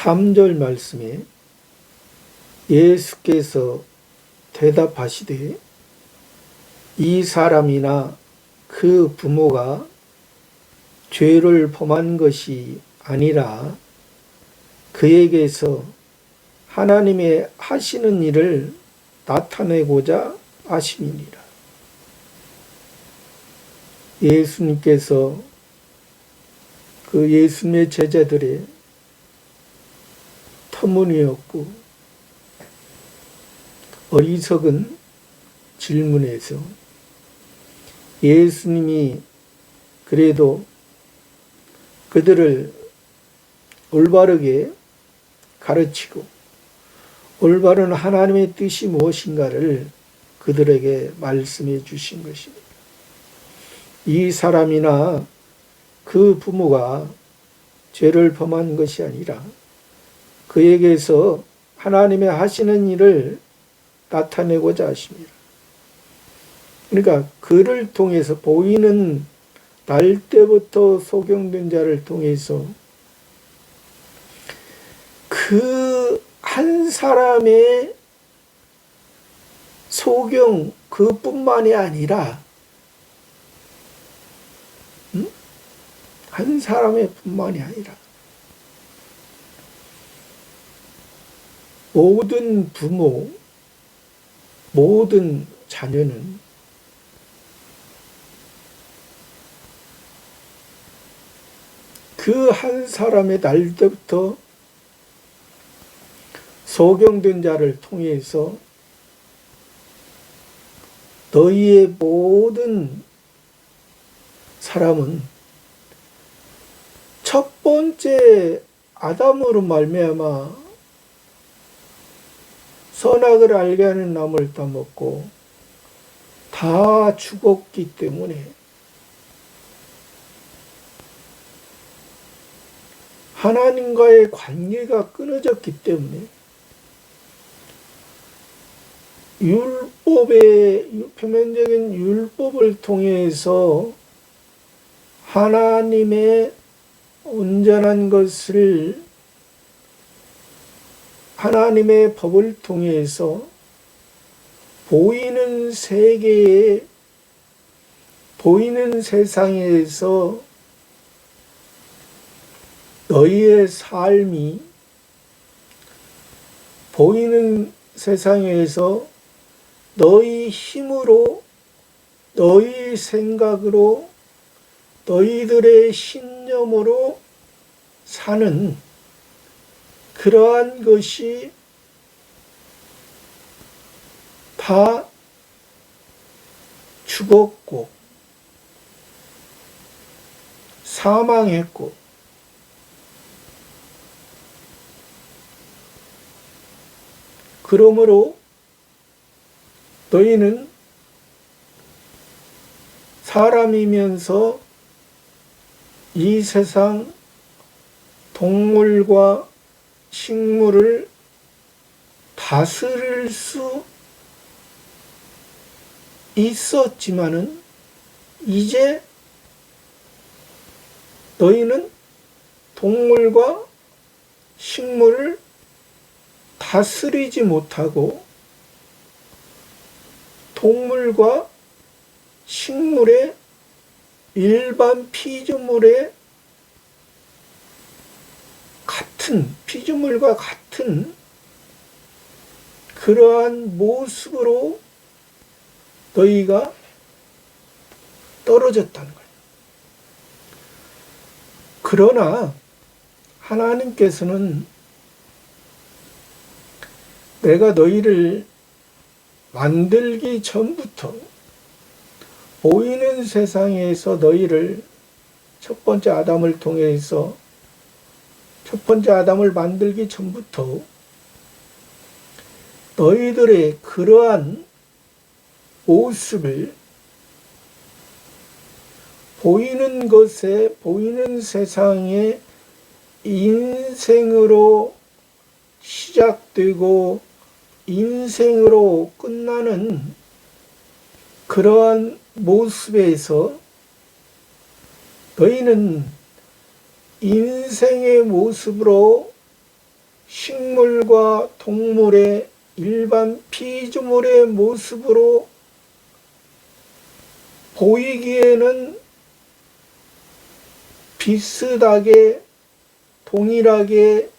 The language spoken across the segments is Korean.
3절 말씀에 예수께서 대답하시되 이 사람이나 그 부모가 죄를 범한 것이 아니라 그에게서 하나님의 하시는 일을 나타내고자 하심이니라. 예수님께서 그 예수님의 제자들의 터무니없고 어리석은 질문에서 예수님이 그래도 그들을 올바르게 가르치고 올바른 하나님의 뜻이 무엇인가를 그들에게 말씀해 주신 것입니다. 이 사람이나 그 부모가 죄를 범한 것이 아니라 그에게서 하나님의 하시는 일을 나타내고자 하십니다. 그러니까 그를 통해서 보이는 날 때부터 소경된 자를 통해서 그 한 사람의 소경 그뿐만이 아니라 한 사람의 뿐만이 아니라 모든 부모, 모든 자녀는 그 한 사람의 날 때부터 소경된 자를 통해서 너희의 모든 사람은 첫 번째 아담으로 말미암아 선악을 알게 하는 나무를 따먹고 다 죽었기 때문에 하나님과의 관계가 끊어졌기 때문에 표면적인 율법을 통해서 하나님의 온전한 것을 하나님의 법을 통해서 보이는 세계에 보이는 세상에서 너희의 삶이 보이는 세상에서 너희 힘으로 너희 생각으로 너희들의 신념으로 사는 그러한 것이 다 죽었고 사망했고 그러므로 너희는 사람이면서 이 세상 동물과 식물을 다스릴 수 있었지만은 이제 너희는 동물과 식물을 다스리지 못하고 동물과 식물의 일반 피조물의 피조물과 같은 그러한 모습으로 너희가 떨어졌다는 거예요. 그러나 하나님께서는 내가 너희를 만들기 전부터 보이는 세상에서 너희를 첫 번째 아담을 통해서 첫 번째 아담을 만들기 전부터 너희들의 그러한 모습을 보이는 것에 보이는 세상의 인생으로 시작되고 인생으로 끝나는 그러한 모습에서 너희는 인생의 모습으로 식물과 동물의 일반 피조물의 모습으로 보이기에는 비슷하게 동일하게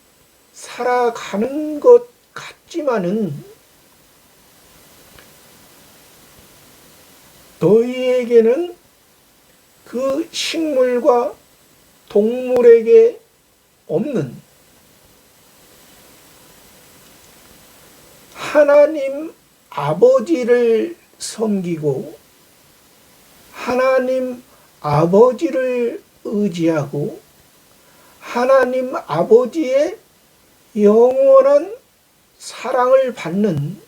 살아가는 것 같지만은 너희에게는 그 식물과 동물에게 없는 하나님 아버지를 섬기고 하나님 아버지를 의지하고 하나님 아버지의 영원한 사랑을 받는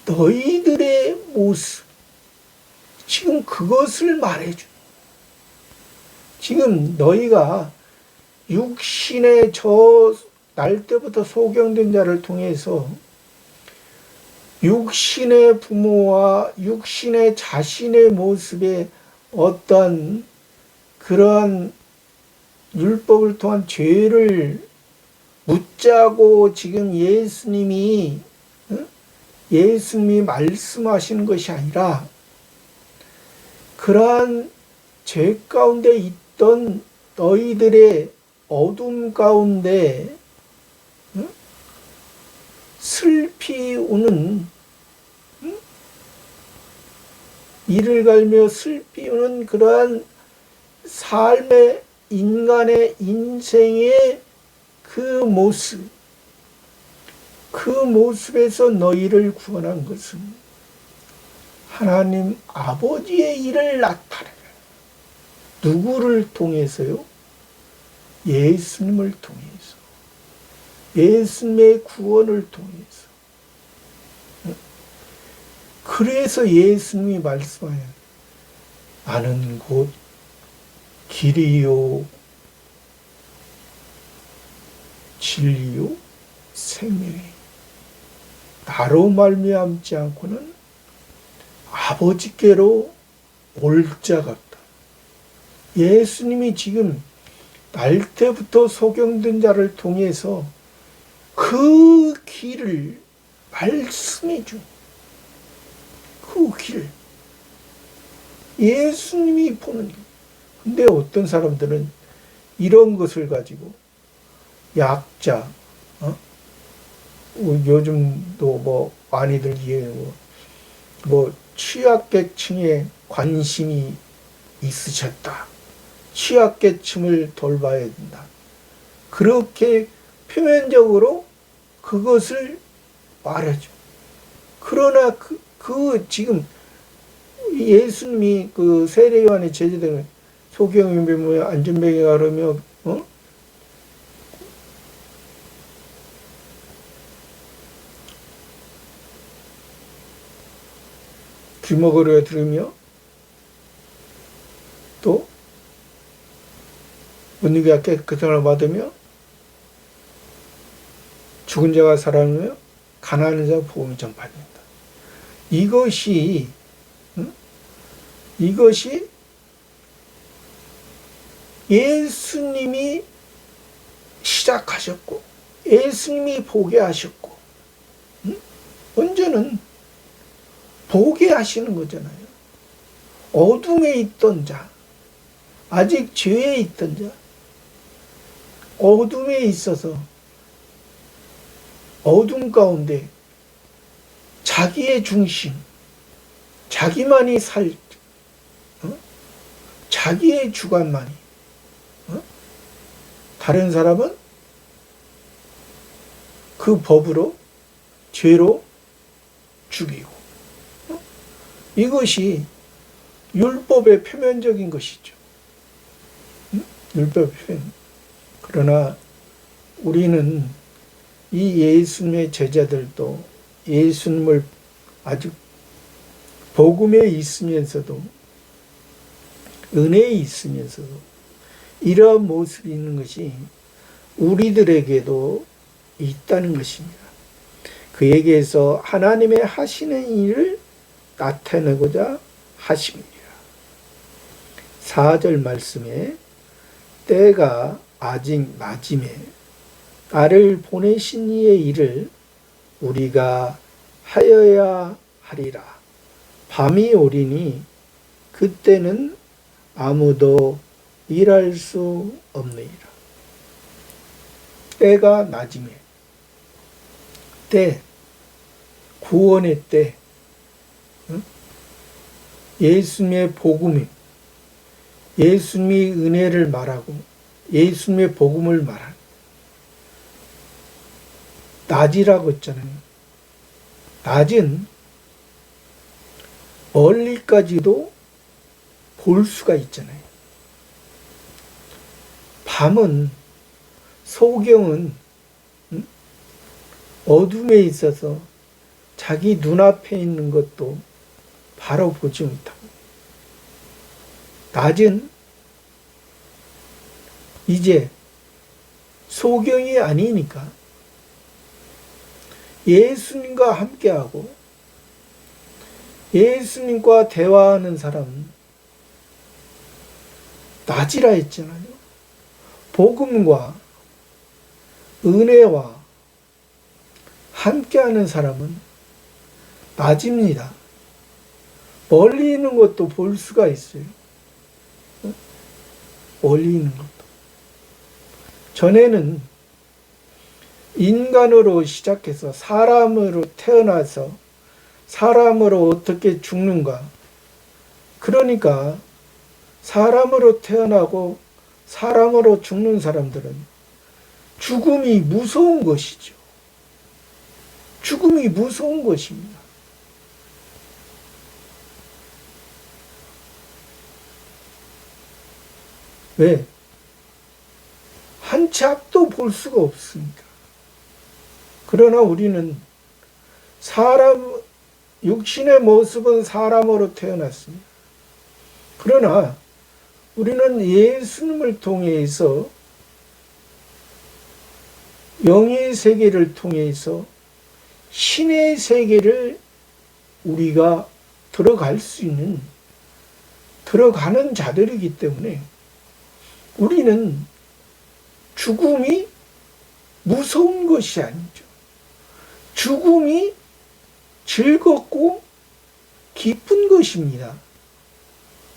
너희들의 모습, 지금 그것을 말해줘. 지금 너희가 육신의 저 날 때부터 소경된 자를 통해서 육신의 부모와 육신의 자신의 모습에 어떤 그러한 율법을 통한 죄를 묻자고 지금 예수님이 말씀하시는 것이 아니라 그러한 죄 가운데 있던 너희들의 어둠 가운데 슬피 우는 이를 갈며 슬피 우는 그러한 삶의 인간의 인생의 그 모습에서 너희를 구원한 것은 하나님 아버지의 일을 나타내는 누구를 통해서요? 예수님을 통해서, 예수님의 구원을 통해서. 그래서 예수님이 말씀하여 나는 곧 길이요 진리요 생명이 나로 말미암지 않고는 아버지께로 올 자가 없다. 예수님이 지금 날 때부터 소경된 자를 통해서 그 길을 말씀해 준 그 길, 예수님이 보는 길. 근데 어떤 사람들은 이런 것을 가지고 약자, 요즘도 뭐 많이들 뭐 취약계층에 관심이 있으셨다. 취약계층을 돌봐야 된다. 그렇게 표면적으로 그것을 말하죠. 그러나 지금 예수님이 그 세례요한의 제자들은 소경이 뭐 안전뱅이가 그러며 귀머거리가 들으며 또 문지기가 깨끗함을 받으며 죽은 자가 살아나며 가난한 자가 복음을 전파한다. 이것이 예수님이 시작하셨고 예수님이 보게 하셨고 먼저는 보게 하시는 거잖아요. 어둠에 있던 자, 아직 죄에 있던 자, 어둠에 있어서 어둠 가운데 자기의 중심, 자기만이 자기의 주관만이, 다른 사람은 그 법으로, 죄로 죽이고, 이것이 율법의 표면적인 것이죠. 율법의 표면. 그러나 우리는 이 예수님의 제자들도 예수님을 아주 복음에 있으면서도 은혜에 있으면서도 이러한 모습이 있는 것이 우리들에게도 있다는 것입니다. 그에게서 하나님의 하시는 일을 나타내고자 하심이니라. 4절 말씀에 때가 아직 맞음에 나를 보내신 이의 일을 우리가 하여야 하리라. 밤이 오리니 그때는 아무도 일할 수 없느니라. 때가 낮음에, 때, 구원의 때, 예수님의 복음이, 예수님의 은혜를 말하고 예수님의 복음을 말하는 낮이라고 했잖아요. 낮은 멀리까지도 볼 수가 있잖아요. 밤은, 소경은 어둠에 있어서 자기 눈앞에 있는 것도 바로 보지 못하고, 낮은 이제 소경이 아니니까 예수님과 함께하고 예수님과 대화하는 사람은 낮이라 했잖아요. 복음과 은혜와 함께하는 사람은 낮입니다. 멀리 있는 것도 볼 수가 있어요. 멀리 있는 것도. 전에는 인간으로 시작해서 사람으로 태어나서 사람으로 어떻게 죽는가. 그러니까 사람으로 태어나고 사람으로 죽는 사람들은 죽음이 무서운 것이죠. 죽음이 무서운 것입니다. 왜? 한 치 앞도 볼 수가 없으니까. 그러나 우리는 육신의 모습은 사람으로 태어났습니다. 그러나 우리는 예수님을 통해서 영의 세계를 통해서 신의 세계를 우리가 들어가는 자들이기 때문에 우리는 죽음이 무서운 것이 아니죠. 죽음이 즐겁고 기쁜 것입니다.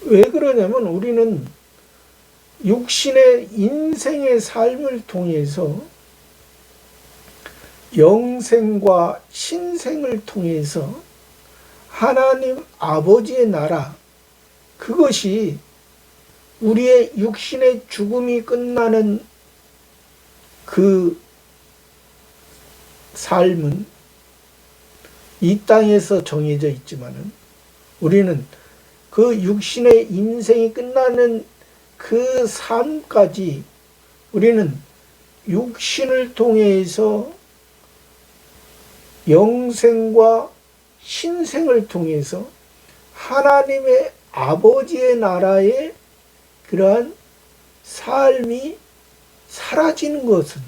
왜 그러냐면 우리는 육신의 인생의 삶을 통해서 영생과 신생을 통해서 하나님 아버지의 나라, 그것이 우리의 육신의 죽음이 끝나는 그 삶은 이 땅에서 정해져 있지만은 우리는 그 육신의 인생이 끝나는 그 삶까지 우리는 육신을 통해서 영생과 신생을 통해서 하나님의 아버지의 나라의 그러한 삶이 사라지는 것은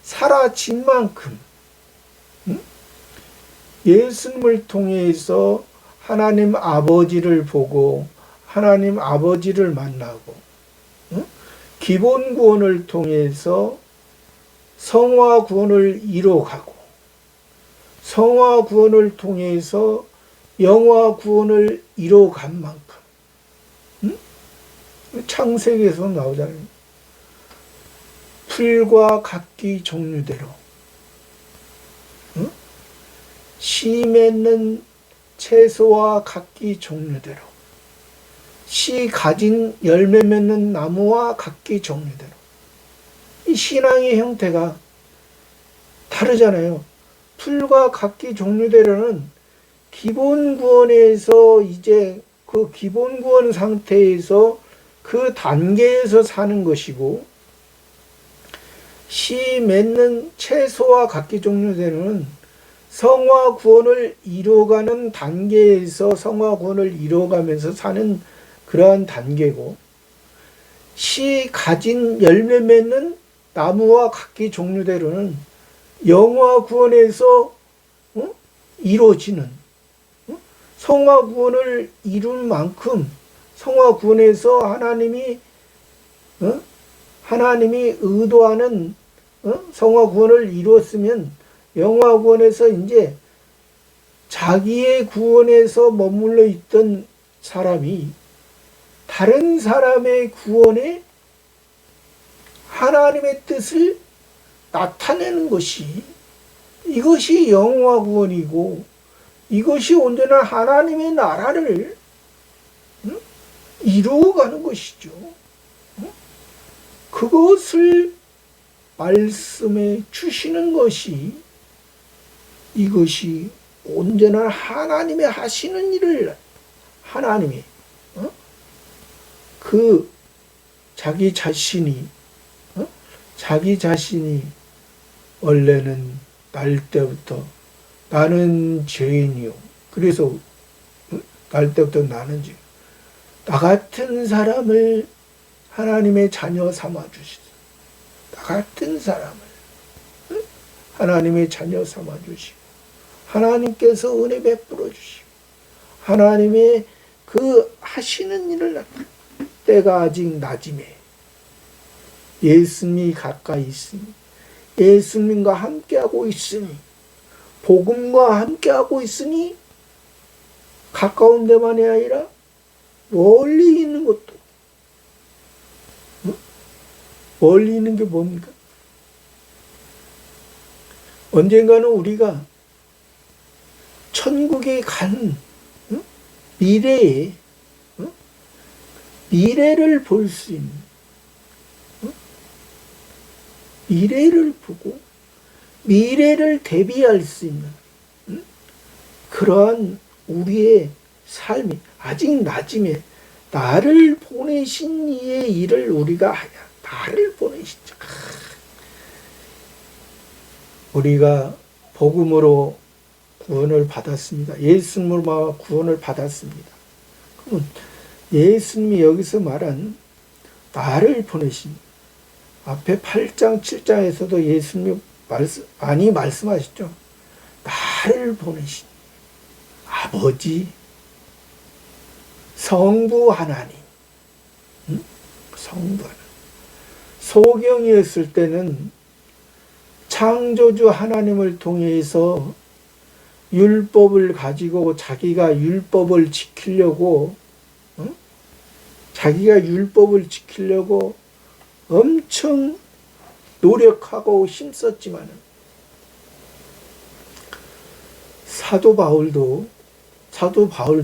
사라진 만큼 예수님을 통해서 하나님 아버지를 보고 하나님 아버지를 만나고 기본 구원을 통해서 성화 구원을 이뤄가고 성화 구원을 통해서 영화 구원을 이뤄간 만큼 창세기에서 나오잖아요. 풀과 각기 종류대로 씨 맺는 채소와 각기 종류대로 씨 가진 열매 맺는 나무와 각기 종류대로 이 신앙의 형태가 다르잖아요. 풀과 각기 종류대로는 기본 구원에서 이제 그 기본 구원 상태에서 그 단계에서 사는 것이고, 씨 맺는 채소와 각기 종류대로는 성화 구원을 이뤄가는 단계에서 성화 구원을 이뤄가면서 사는 그러한 단계고, 씨 가진 열매 맺는 나무와 각기 종류대로는 영화 구원에서 이루어지는 성화 구원을 이룬 만큼 성화 구원에서 하나님이 의도하는 성화 구원을 이루었으면 영화 구원에서 이제 자기의 구원에서 머물러 있던 사람이 다른 사람의 구원에 하나님의 뜻을 나타내는 것이, 이것이 영화 구원이고, 이것이 온전한 하나님의 나라를 이루어가는 것이죠. 그것을 말씀해 주시는 것이, 이것이 온전한 하나님의 하시는 일을, 하나님이 그 자기 자신이 원래는 날 때부터 나는 죄인이요. 그래서 날 때부터 나는 죄인. 나 같은 사람을 하나님의 자녀 삼아 주시소. 나 같은 사람을 하나님의 자녀 삼아 주시고, 하나님께서 은혜 베풀어 주시고, 하나님의 그 하시는 일을, 때가 아직 낮임에 예수님이 가까이 있으니, 예수님과 함께하고 있으니, 복음과 함께하고 있으니, 가까운 데만이 아니라 멀리 있는 것도, 멀리 있는 게 뭡니까? 언젠가는 우리가 천국에 간 미래에, 미래를 볼 수 있는, 미래를 보고 미래를 대비할 수 있는 그러한 우리의 삶이 아직 낮음에, 나를 보내신 이의 일을 우리가 하냐. 나를 보내시죠. 우리가 복음으로 구원을 받았습니다. 예수님으로 구원을 받았습니다. 그러면 예수님이 여기서 말한 나를 보내신, 앞에 8장, 7장에서도 예수님이 많이 말씀하셨죠. 나를 보내신 아버지, 성부 하나님, 성부 하나님. 소경이었을 때는 창조주 하나님을 통해서 율법을 가지고 자기가 율법을 지키려고, 엄청 노력하고 힘썼지만, 사도 바울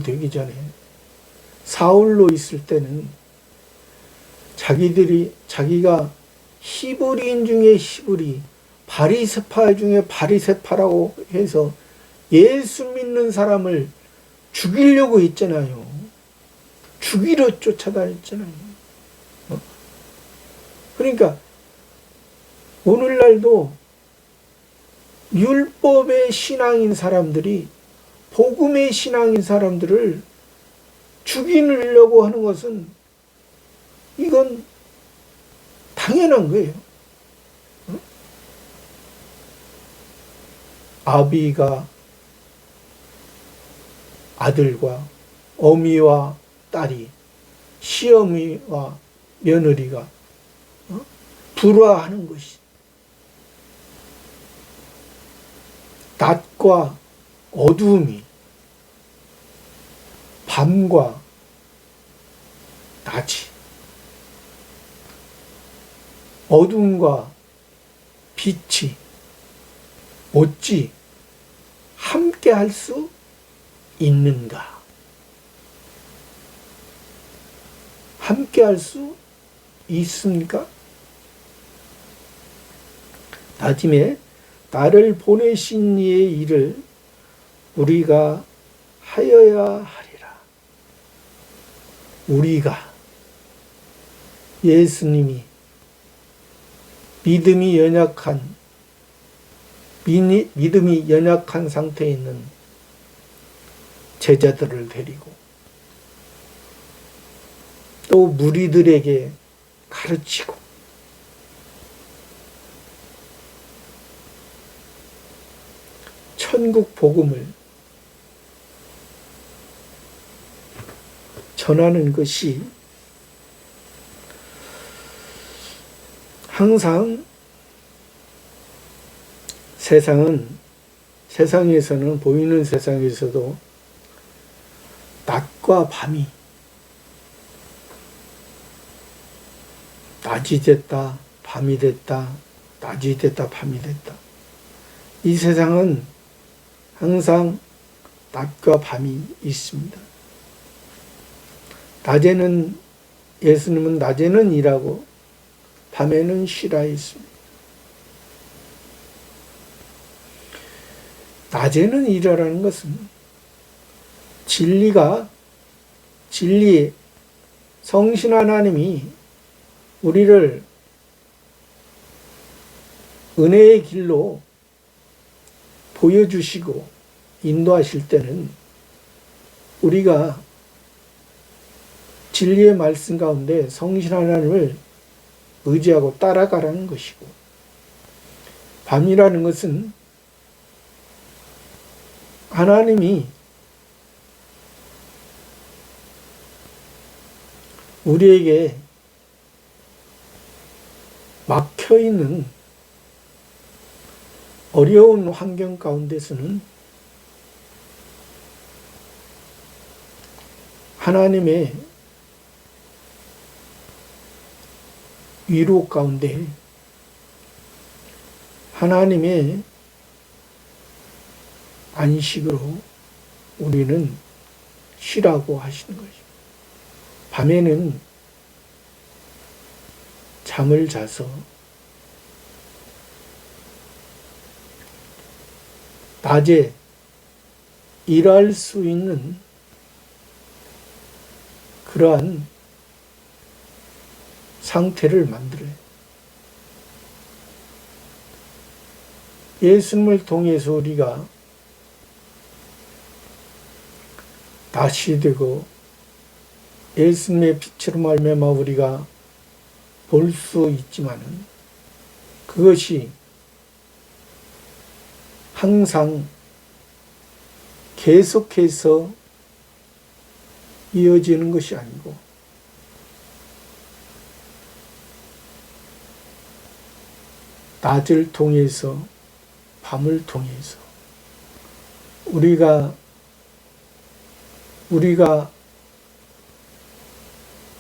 되기 전에 사울로 있을 때는 자기가 히브리인 중에 히브리, 바리새파 중에 바리새파라고 해서 예수 믿는 사람을 죽이려고 했잖아요. 죽이러 쫓아다녔잖아요. 그러니까 오늘날도 율법의 신앙인 사람들이, 복음의 신앙인 사람들을 죽이려고 하는 것은, 이건 당연한 거예요. 아비가 아들과, 어미와 딸이, 시어미와 며느리가 불화하는 것이, 낮과 어두움이, 밤과 낮이, 어둠과 빛이 어찌 함께 할 수 있는가? 함께 할 수 있습니까? 나중에 나를 보내신 이의 일을 우리가 하여야 하리라. 우리가, 예수님이 믿음이 연약한 상태에 있는 제자들을 데리고 또 무리들에게 가르치고, 천국 복음을 전하는 것이 항상 세상에서는 보이는 세상에서도 낮과 밤이 낮이 됐다, 밤이 됐다, 낮이 됐다, 밤이 됐다. 이 세상은 항상 낮과 밤이 있습니다. 예수님은 낮에는 일하고 밤에는 쉬라 했습니다. 낮에는 일하라는 것은 진리, 성신 하나님이 우리를 은혜의 길로 보여주시고 인도하실 때는 우리가 진리의 말씀 가운데 성신 하나님을 의지하고 따라가라는 것이고, 밤이라는 것은 하나님이 우리에게 막혀있는 어려운 환경 가운데서는 하나님의 위로 가운데 하나님의 안식으로 우리는 쉬라고 하시는 것입니다. 밤에는 잠을 자서 낮에 일할 수 있는 그러한 상태를 만들어요. 예수님을 통해서 우리가 낮이 되고 예수님의 빛으로 말미암아 우리가 볼 수 있지만은 그것이 항상 계속해서 이어지는 것이 아니고 낮을 통해서 밤을 통해서 우리가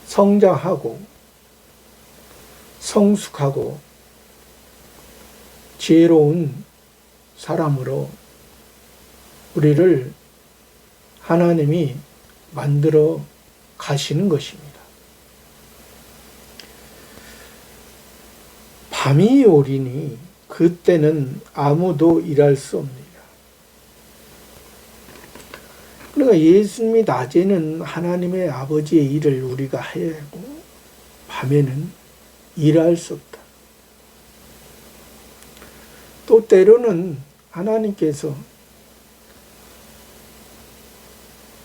성장하고 성숙하고 지혜로운 사람으로 우리를 하나님이 만들어 가시는 것입니다. 밤이 오리니 그때는 아무도 일할 수 없느니라. 그러니까 예수님이 낮에는 하나님의 아버지의 일을 우리가 해야 하고 밤에는 일할 수 없다. 또 때로는 하나님께서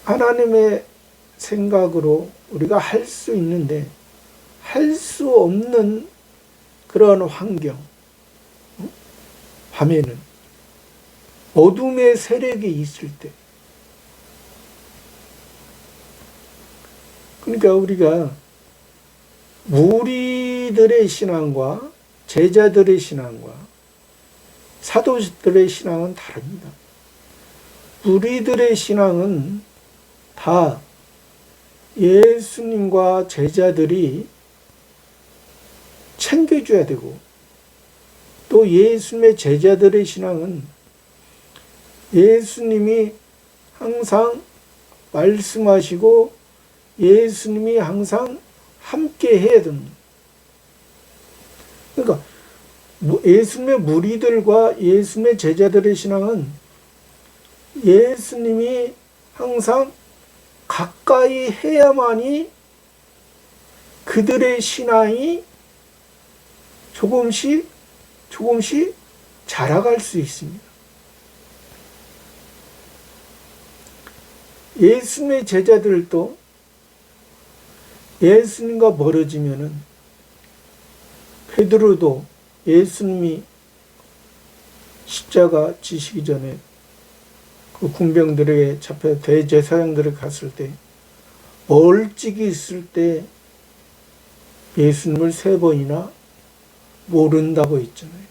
하나님의 생각으로 우리가 할 수 있는데 할 수 없는 그런 환경, 밤에는 어둠의 세력이 있을 때, 그러니까 우리가 무리들의 신앙과 제자들의 신앙과 사도들의 신앙은 다릅니다. 무리들의 신앙은 다 예수님과 제자들이 챙겨줘야 되고, 또 예수님의 제자들의 신앙은 예수님이 항상 말씀하시고 예수님이 항상 함께 해야 됩니다. 그러니까 예수님의 무리들과 예수님의 제자들의 신앙은 예수님이 항상 가까이 해야만이 그들의 신앙이 조금씩 자라갈 수 있습니다. 예수님의 제자들도 예수님과 멀어지면은, 베드로도 예수님이 십자가 지시기 전에 그 군병들에게 잡혀 대제사장들에 갔을 때 멀찍이 있을 때 예수님을 3번이나 모른다고 했잖아요.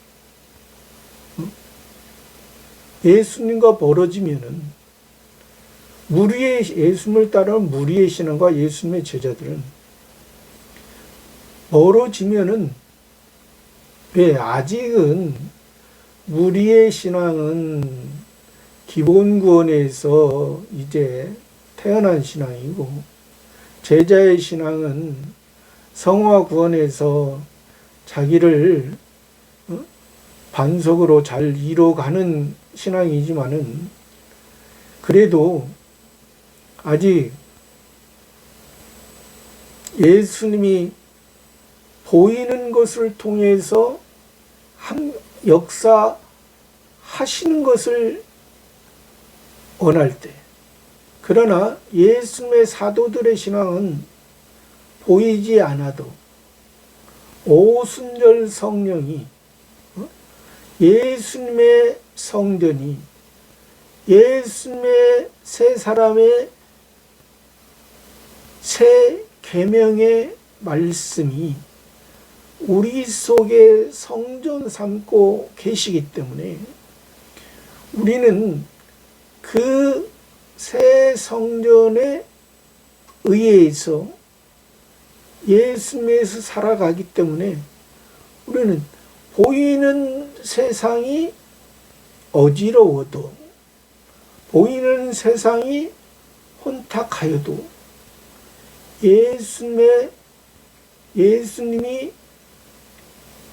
예수님과 벌어지면은 예수님을 따르는 무리의 신앙과 예수님의 제자들은 멀어지면은, 왜? 아직은 무리의 신앙은 기본 구원에서 이제 태어난 신앙이고, 제자의 신앙은 성화 구원에서 자기를 반석으로 잘 이뤄가는 신앙이지만은, 그래도 아직 예수님이 보이는 것을 통해서 역사하시는 것을 원할 때, 그러나 예수님의 사도들의 신앙은 보이지 않아도 오순절 성령이, 예수님의 성전이, 예수님의 세 사람의 새 계명의 말씀이 우리 속에 성전 삼고 계시기 때문에 우리는 그 새 성전에 의해서 예수님에서 살아가기 때문에 우리는 보이는 세상이 어지러워도, 보이는 세상이 혼탁하여도 예수님이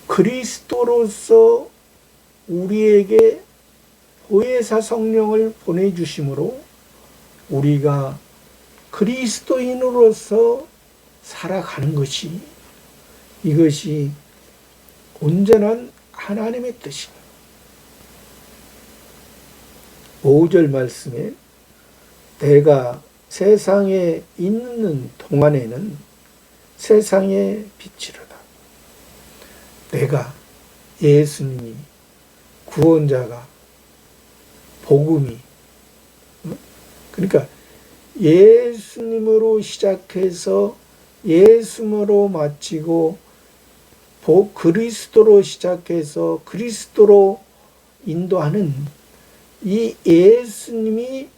그리스도로서 우리에게 보혜사 성령을 보내주심으로 우리가 그리스도인으로서 살아가는 것이, 이것이 온전한 하나님의 뜻입니다. 5절 말씀에 내가 세상에 있는 동안에는 세상의 빛이로다. 내가, 예수님이, 구원자가, 복음이, 그러니까 예수님으로 시작해서 예수님으로 마치고 그리스도로 시작해서 그리스도로 인도하는 이 예수님이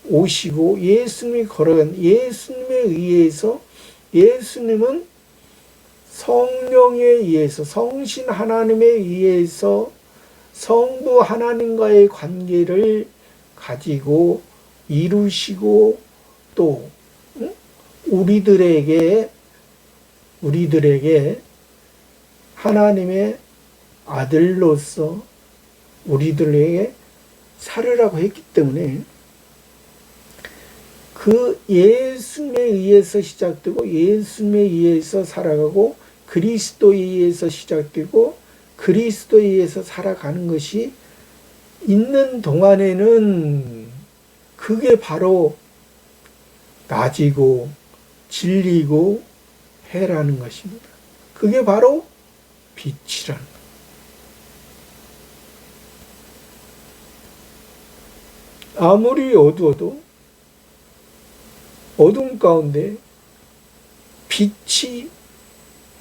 오시고 예수님이 걸어간 예수님에 의해서, 예수님은 성령에 의해서, 성신 하나님에 의해서 성부 하나님과의 관계를 가지고 이루시고, 또 우리들에게 하나님의 아들로서 우리들에게 살으라고 했기 때문에, 그 예수님에 의해서 시작되고 예수님에 의해서 살아가고 그리스도에 의해서 시작되고 그리스도에 의해서 살아가는 것이 있는 동안에는 그게 바로 낮이고 진리고 해라는 것입니다. 그게 바로 빛이라는 것. 아무리 어두워도 어둠 가운데 빛이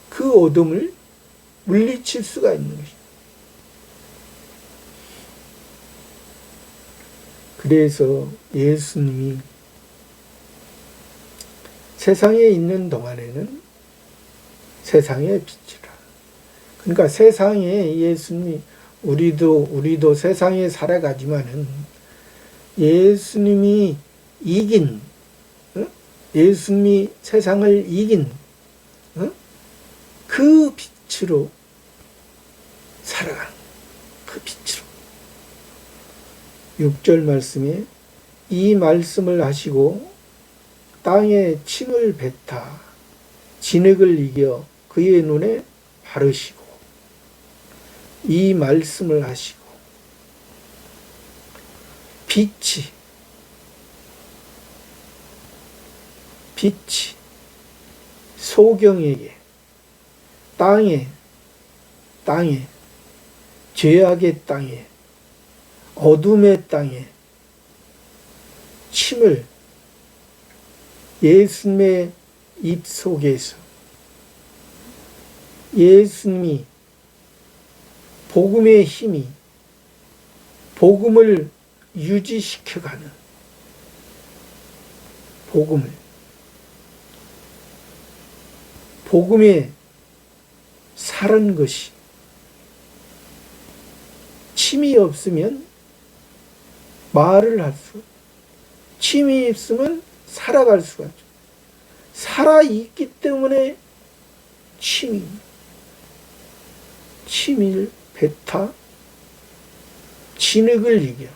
그 어둠을 물리칠 수가 있는 것입니다. 그래서 예수님이 세상에 있는 동안에는 세상의 빛이라. 그러니까 세상에 예수님이, 우리도 세상에 살아가지만은 예수님이 이긴, 예수님이 세상을 이긴 그 빛으로 살아가는, 그 빛으로. 6절 말씀에 이 말씀을 하시고 땅에 침을 뱉아 진흙을 이겨 그의 눈에 바르시고, 이 말씀을 하시고 빛이 소경에게, 땅에, 죄악의 땅에, 어둠의 땅에 침을 예수님의 입 속에서, 예수님이 복음의 힘이, 복음을 유지시켜가는, 복음에 사는 것이, 침이 없으면 말을 할 수, 침이 있으면 살아갈 수가 없죠. 살아있기 때문에 침을 뱉어 진흙을 이겨.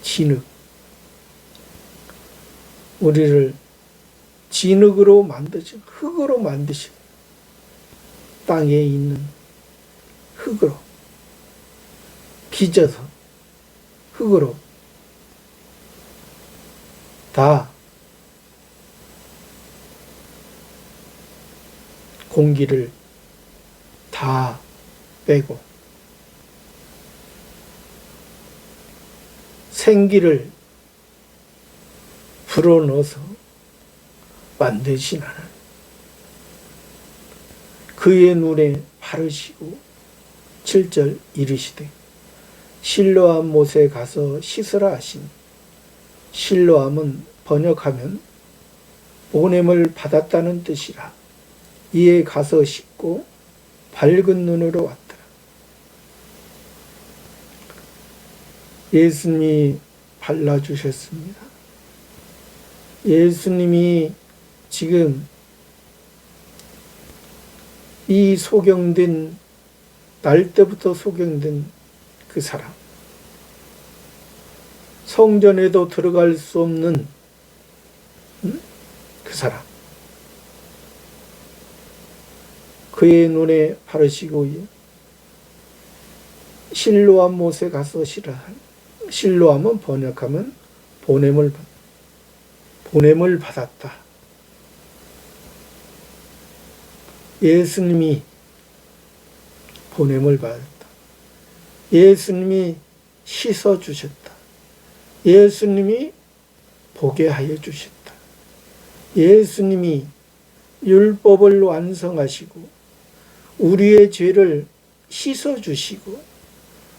진흙. 우리를 진흙으로 만드시고, 흙으로 만드시고, 땅에 있는 흙으로, 빚어서 흙으로 다 공기를 다 빼고 생기를 불어넣어서 만드신 하나님, 그의 눈에 바르시고 7절 이르시되 실로암 못에 가서 씻으라 하시니, 실로암은 번역하면 보냄을 받았다는 뜻이라. 이에 가서 씻고 밝은 눈으로 왔더라. 예수님이 발라주셨습니다. 예수님이 지금 이 소경된, 날 때부터 소경된 그 사람, 성전에도 들어갈 수 없는 그 사람, 그의 눈에 바르시고 실로암 못에 가서 씻으라. 실로암은 번역하면 보냄을 받았다. 예수님이 보냄을 받았다. 예수님이 씻어주셨다. 예수님이 보게 하여 주셨다. 예수님이 율법을 완성하시고 우리의 죄를 씻어주시고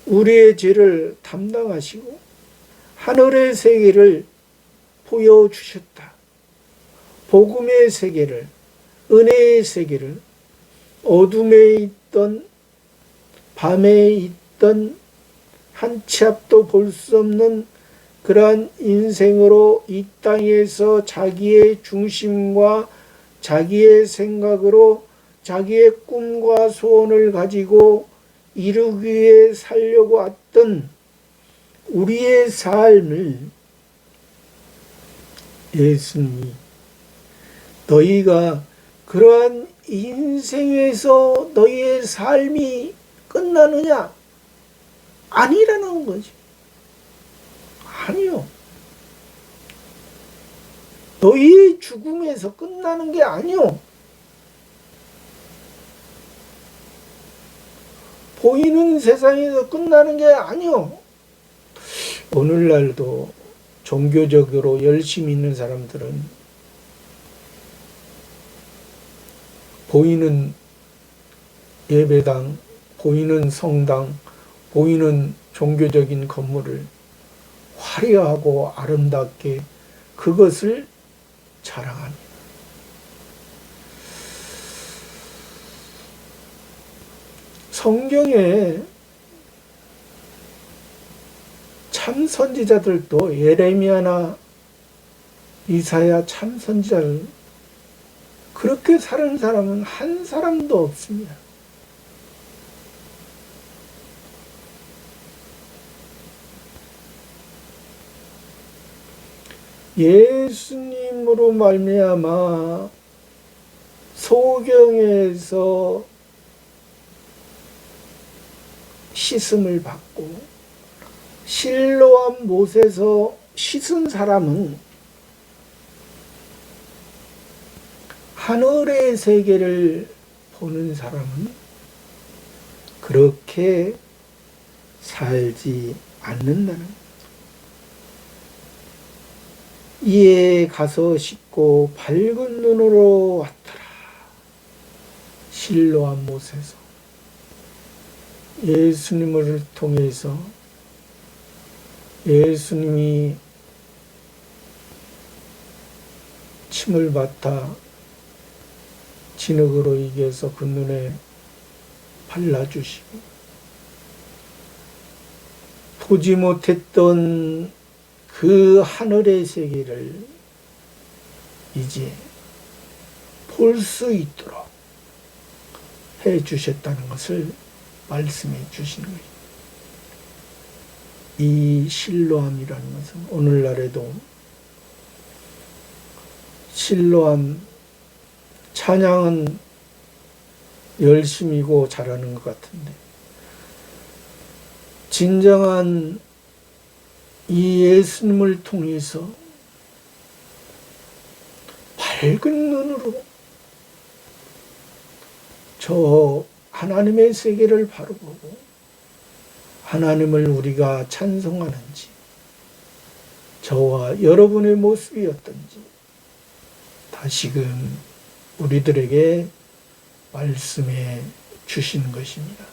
우리의 죄를 담당하시고 하늘의 세계를 보여주셨다. 복음의 세계를, 은혜의 세계를, 어둠에 있던, 밤에 있던, 한 치 앞도 볼 수 없는 그러한 인생으로 이 땅에서 자기의 중심과 자기의 생각으로 자기의 꿈과 소원을 가지고 이루기 위해 살려고 왔던 우리의 삶을 예수님이, 너희가 그러한 인생에서 너희의 삶이 끝나느냐? 아니라는 거지. 아니요. 너희의 죽음에서 끝나는 게 아니요. 보이는 세상에서 끝나는 게 아니요. 오늘날도 종교적으로 열심히 있는 사람들은 보이는 예배당, 보이는 성당, 보이는 종교적인 건물을 화려하고 아름답게 그것을 자랑합니다. 성경에 참 선지자들도 예레미야나 이사야 참 선지자를 그렇게 사는 사람은 한 사람도 없습니다. 예수님으로 말미암아 소경에서 씻음을 받고 실로암 못에서 씻은 사람은 하늘의 세계를 보는 사람은 그렇게 살지 않는다는 거예요. 이에 가서 씻고 밝은 눈으로 왔더라. 실로암 못에서. 예수님을 통해서 예수님이 침을 맡아 진흙으로 이겨서 그 눈에 발라주시고 보지 못했던 그 하늘의 세계를 이제 볼 수 있도록 해 주셨다는 것을 말씀해 주신 거예요. 이 실로암이라는 것은 오늘날에도 실로암 찬양은 열심이고 잘하는 것 같은데 진정한 이 예수님을 통해서 밝은 눈으로 저 하나님의 세계를 바로 보고 하나님을 우리가 찬송하는지 저와 여러분의 모습이 어떤지 다시금 우리들에게 말씀해 주시는 것입니다.